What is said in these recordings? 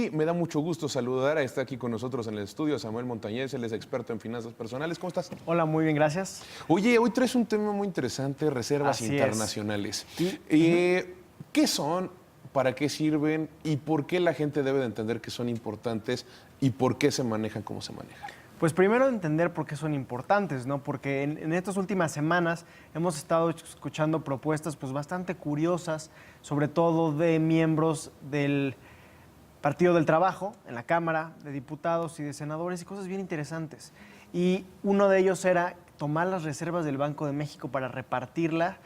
Y me da mucho gusto saludar a está aquí con nosotros en el estudio Samuel Montañez, él es experto en finanzas personales. ¿Cómo estás? Hola, muy bien, gracias. Oye, hoy traes un tema muy interesante, reservas Así internacionales. es. ¿Qué son, para qué sirven y por qué la gente debe de entender que son importantes y por qué se manejan como se manejan? Pues primero entender por qué son importantes, ¿no? Porque en estas últimas semanas hemos estado escuchando propuestas pues bastante curiosas, sobre todo de miembros del Partido del Trabajo en la Cámara de Diputados y de Senadores y cosas bien interesantes. Y uno de ellos era tomar las reservas del Banco de México para repartirlas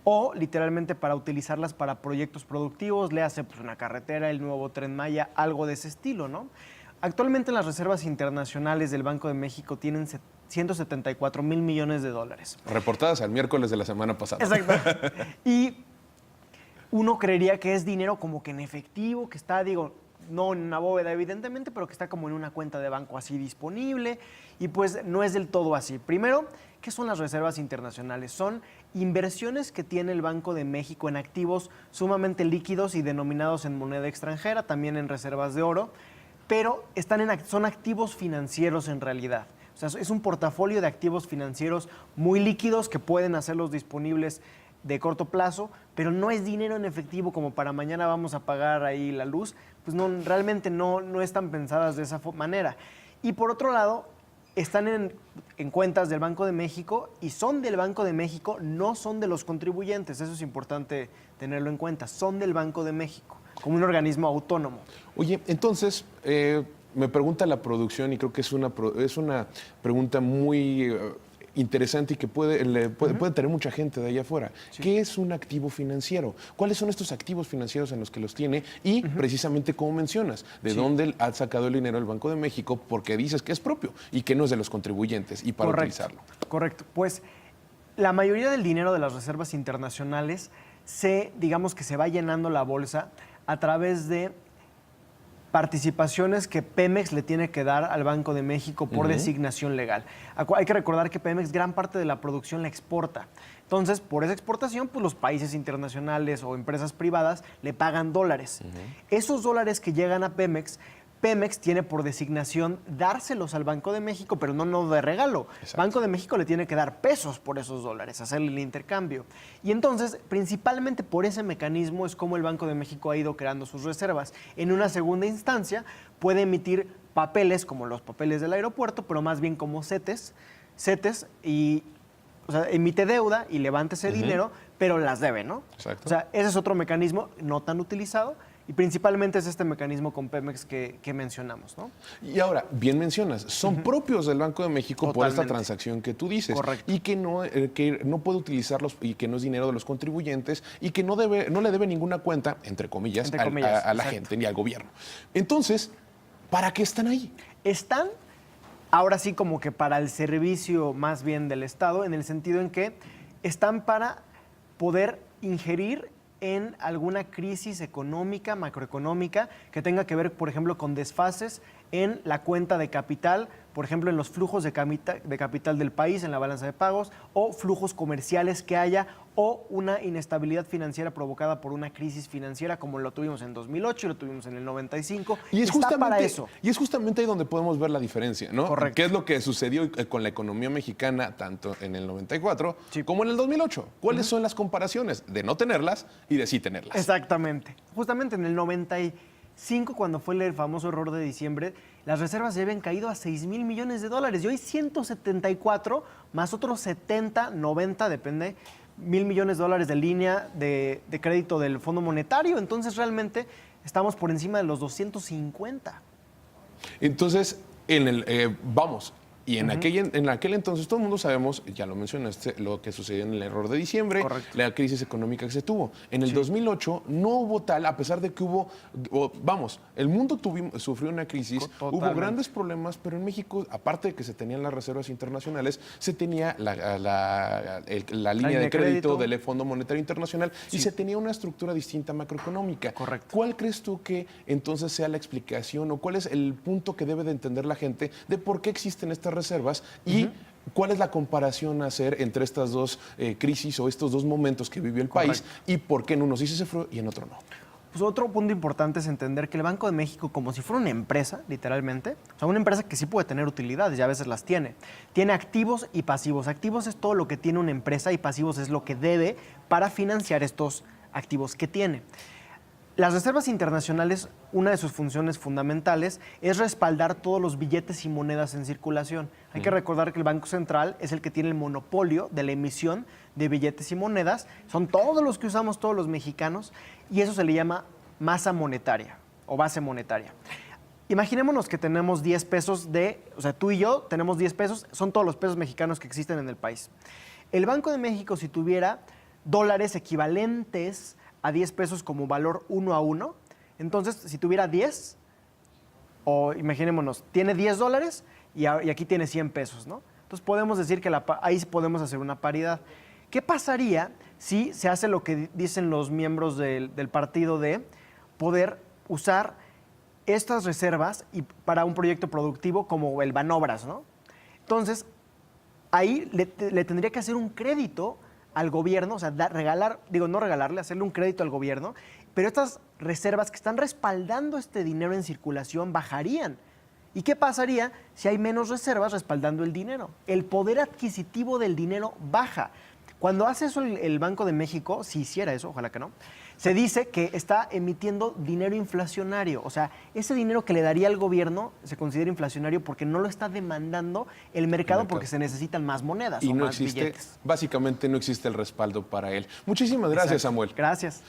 o literalmente para utilizarlas para proyectos productivos, léase pues una carretera, el nuevo Tren Maya, algo de ese estilo, ¿no? Actualmente las reservas internacionales del Banco de México tienen 174,000 millones de dólares. Reportadas al miércoles de la semana pasada. Exacto. Y uno creería que es dinero como que en efectivo, que está, digo, no en una bóveda evidentemente, pero que está como en una cuenta de banco así disponible, y pues no es del todo así. Primero, ¿qué son las reservas internacionales? Son inversiones que tiene el Banco de México en activos sumamente líquidos y denominados en moneda extranjera, también en reservas de oro, pero son activos financieros en realidad. O sea, es un portafolio de activos financieros muy líquidos que pueden hacerlos disponibles de corto plazo, pero no es dinero en efectivo como para mañana vamos a pagar ahí la luz, pues no, realmente no están pensadas de esa manera. Y por otro lado, están en cuentas del Banco de México y son del Banco de México, no son de los contribuyentes, eso es importante tenerlo en cuenta, son del Banco de México, como un organismo autónomo. Oye, entonces, me pregunta la producción y creo que es una pregunta muy interesante y que puede tener mucha gente de allá afuera. Sí. ¿Qué es un activo financiero? ¿Cuáles son estos activos financieros en los que los tiene? Y precisamente como mencionas, ¿de dónde ha sacado el dinero el Banco de México? Porque dices que es propio y que no es de los contribuyentes y para utilizarlo. Correcto. Pues la mayoría del dinero de las reservas internacionales digamos que se va llenando la bolsa a través de participaciones que Pemex le tiene que dar al Banco de México por designación legal. Hay que recordar que Pemex gran parte de la producción la exporta. Entonces, por esa exportación, pues los países internacionales o empresas privadas le pagan dólares. Esos dólares que llegan a Pemex tiene por designación dárselos al Banco de México, pero no de regalo. Exacto. Banco de México le tiene que dar pesos por esos dólares, hacerle el intercambio. Y entonces, principalmente por ese mecanismo es como el Banco de México ha ido creando sus reservas. En una segunda instancia, puede emitir papeles como los papeles del aeropuerto, pero más bien como CETES y... O sea, emite deuda y levanta ese dinero, pero las debe, ¿no? Exacto. O sea, ese es otro mecanismo no tan utilizado y principalmente es este mecanismo con Pemex que mencionamos, ¿no? Y ahora, bien mencionas, son propios del Banco de México. Totalmente. Por esta transacción que tú dices. Correcto. Y que no puede utilizarlos y que no es dinero de los contribuyentes y que no le debe ninguna cuenta, entre comillas, a la gente ni al gobierno. Entonces, ¿para qué están ahí? Están ahora sí como que para el servicio más bien del Estado, en el sentido en que están para poder ingerir en alguna crisis económica, macroeconómica, que tenga que ver, por ejemplo, con desfases en la cuenta de capital, por ejemplo, en los flujos de capital del país, en la balanza de pagos, o flujos comerciales que haya, o una inestabilidad financiera provocada por una crisis financiera, como lo tuvimos en 2008 y lo tuvimos en el 95. Y es Está para eso. Y es justamente ahí donde podemos ver la diferencia, ¿no? Correcto. ¿Qué es lo que sucedió con la economía mexicana, tanto en el 94 como en el 2008? ¿Cuáles son las comparaciones de no tenerlas y de sí tenerlas? Exactamente. Justamente en el 95, cuando fue el famoso error de diciembre, las reservas ya habían caído a 6,000 millones de dólares. Y hoy 174 más otros 70, 90, depende, 1,000 millones de dólares de línea de crédito del Fondo Monetario. Entonces realmente estamos por encima de los 250. Entonces, vamos. Y en aquel entonces todo el mundo sabemos, ya lo mencionaste, lo que sucedió en el error de diciembre, correcto, la crisis económica que se tuvo. En el 2008 no hubo tal, a pesar de que el mundo sufrió una crisis, hubo grandes problemas, pero en México, aparte de que se tenían las reservas internacionales, se tenía la línea de crédito del Fondo Monetario Internacional y se tenía una estructura distinta macroeconómica. Correcto. ¿Cuál crees tú que entonces sea la explicación o cuál es el punto que debe de entender la gente de por qué existen estas reservas y cuál es la comparación a hacer entre estas dos crisis o estos dos momentos que vivió el país y por qué en uno sí se sufrió y en otro no? Pues otro punto importante es entender que el Banco de México, como si fuera una empresa, literalmente, o sea, una empresa que sí puede tener utilidades y a veces las tiene activos y pasivos. Activos es todo lo que tiene una empresa y pasivos es lo que debe para financiar estos activos que tiene. Las reservas internacionales, una de sus funciones fundamentales es respaldar todos los billetes y monedas en circulación. Hay que recordar que el Banco Central es el que tiene el monopolio de la emisión de billetes y monedas. Son todos los que usamos todos los mexicanos y eso se le llama masa monetaria o base monetaria. Imaginémonos que tenemos 10 pesos o sea, tú y yo tenemos 10 pesos, son todos los pesos mexicanos que existen en el país. El Banco de México, si tuviera dólares equivalentes a 10 pesos como valor 1 a 1. Entonces, si tuviera 10, o imaginémonos, tiene 10 dólares y aquí tiene 100 pesos, ¿no? Entonces, podemos decir que ahí podemos hacer una paridad. ¿Qué pasaría si se hace lo que dicen los miembros del partido de poder usar estas reservas para un proyecto productivo como el Banobras, ¿no? Entonces, ahí le tendría que hacer un crédito al gobierno, o sea, no regalarle, hacerle un crédito al gobierno, pero estas reservas que están respaldando este dinero en circulación bajarían. ¿Y qué pasaría si hay menos reservas respaldando el dinero? El poder adquisitivo del dinero baja. Cuando hace eso el Banco de México, si hiciera eso, ojalá que no, se dice que está emitiendo dinero inflacionario. O sea, ese dinero que le daría al gobierno se considera inflacionario porque no lo está demandando el mercado porque se necesitan más monedas y o no más existe, billetes. básicamente no existe el respaldo para él. Muchísimas gracias, Exacto. Samuel. Gracias.